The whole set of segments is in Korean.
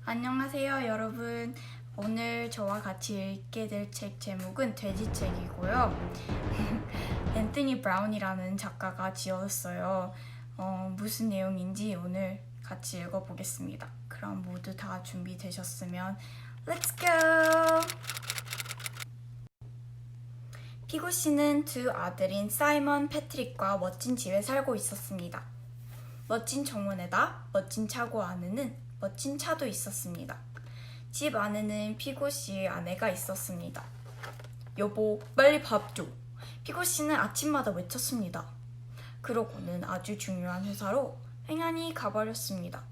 안녕하세요 여러분. 오늘 저와 같이 읽게 될 책 제목은 돼지책이고요. 앤서니 브라운이라는 작가가 지었어요. 무슨 내용인지 오늘 같이 읽어보겠습니다. 그럼 모두 다 준비되셨으면 Let's go! 피고 씨는 두 아들인 사이먼, 패트릭과 멋진 집에 살고 있었습니다. 멋진 정원에다 멋진 차고 안에는 멋진 차도 있었습니다. 집 안에는 피고 씨의 아내가 있었습니다. 여보, 빨리 밥 줘. 피고 씨는 아침마다 외쳤습니다. 그러고는 아주 중요한 회사로 횡하니 가버렸습니다.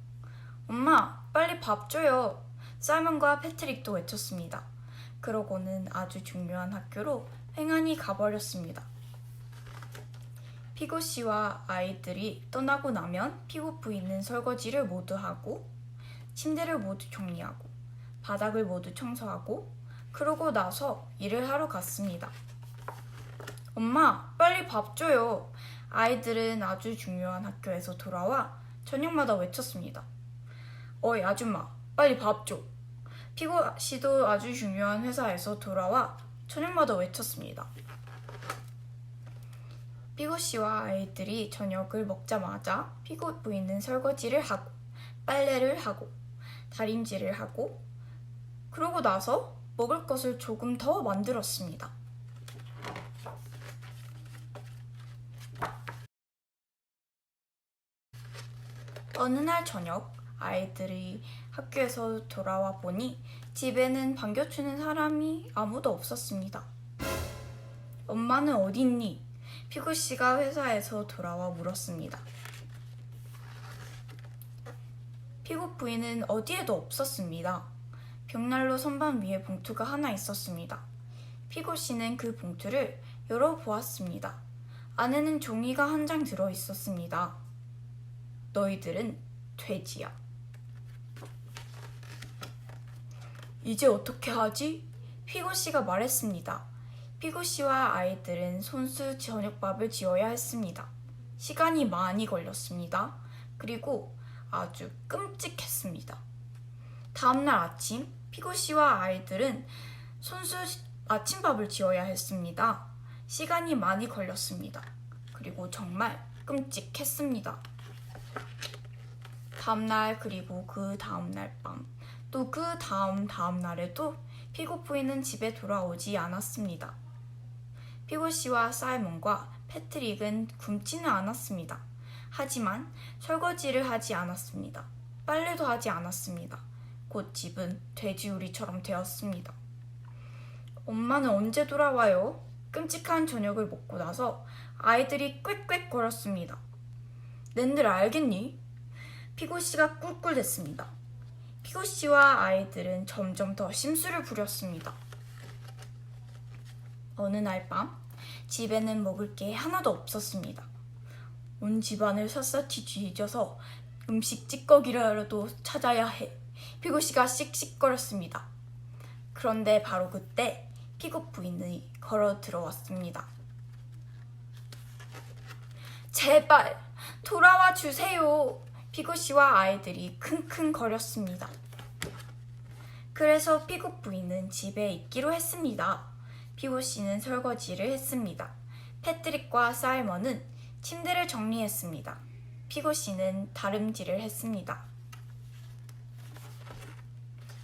엄마, 빨리 밥 줘요. 사이먼과 패트릭도 외쳤습니다. 그러고는 아주 중요한 학교로 횡하니 가버렸습니다. 피고 씨와 아이들이 떠나고 나면 피고 부인은 설거지를 모두 하고 침대를 모두 정리하고 바닥을 모두 청소하고 그러고 나서 일을 하러 갔습니다. 엄마, 빨리 밥 줘요. 아이들은 아주 중요한 학교에서 돌아와 저녁마다 외쳤습니다. 어이 아줌마, 빨리 밥 줘. 피고 씨도 아주 중요한 회사에서 돌아와 저녁마다 외쳤습니다. 피고 씨와 아이들이 저녁을 먹자마자 피고 부인은 설거지를 하고 빨래를 하고 다림질을 하고 그러고 나서 먹을 것을 조금 더 만들었습니다. 어느 날 저녁 아이들이 학교에서 돌아와 보니 집에는 반겨주는 사람이 아무도 없었습니다. 엄마는 어디 있니? 피고 씨가 회사에서 돌아와 물었습니다. 피고 부인은 어디에도 없었습니다. 벽난로 선반 위에 봉투가 하나 있었습니다. 피고 씨는 그 봉투를 열어보았습니다. 안에는 종이가 한 장 들어 있었습니다. 너희들은 돼지야. 이제 어떻게 하지? 피고 씨가 말했습니다. 피고 씨와 아이들은 손수 저녁밥을 지어야 했습니다. 시간이 많이 걸렸습니다. 그리고 아주 끔찍했습니다. 다음날 아침 피고 씨와 아이들은 손수 아침밥을 지어야 했습니다. 시간이 많이 걸렸습니다. 그리고 정말 끔찍했습니다. 다음날 그리고 그 다음날 밤 또 그 다음 날에도 피고 부인은 집에 돌아오지 않았습니다. 피고 씨와 사이먼과 패트릭은 굶지는 않았습니다. 하지만 설거지를 하지 않았습니다. 빨래도 하지 않았습니다. 곧 집은 돼지우리처럼 되었습니다. 엄마는 언제 돌아와요? 끔찍한 저녁을 먹고 나서 아이들이 꽥꽥거렸습니다. 낸들 알겠니? 피고 씨가 꿀꿀댔습니다. 피고 씨와 아이들은 점점 더 심술을 부렸습니다. 어느 날 밤 집에는 먹을 게 하나도 없었습니다. 온 집안을 샅샅이 뒤져서 음식 찌꺼기라도 찾아야 해. 피고 씨가 씩씩거렸습니다. 그런데 바로 그때 피고 부인이 걸어 들어왔습니다. 제발 돌아와 주세요. 피고 씨와 아이들이 킁킁거렸습니다. 그래서 피고 부인은 집에 있기로 했습니다. 피고 씨는 설거지를 했습니다. 패트릭과 사이먼은 침대를 정리했습니다. 피고 씨는 다림질을 했습니다.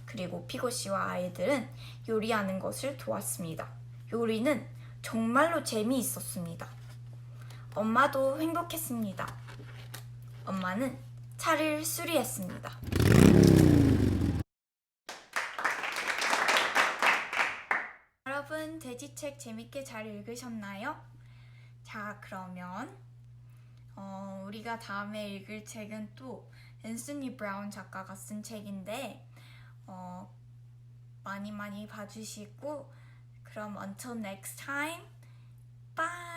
그리고 피고 씨와 아이들은 요리하는 것을 도왔습니다. 요리는 정말로 재미있었습니다. 엄마도 행복했습니다. 엄마는 차를 수리했습니다. 여러분, 돼지책 재밌게 잘 읽으셨나요? 자, 그러면 우리가 다음에 읽을 책은 또 앤서니 브라운 작가가 쓴 책인데 많이 봐주시고 그럼 until next time, bye!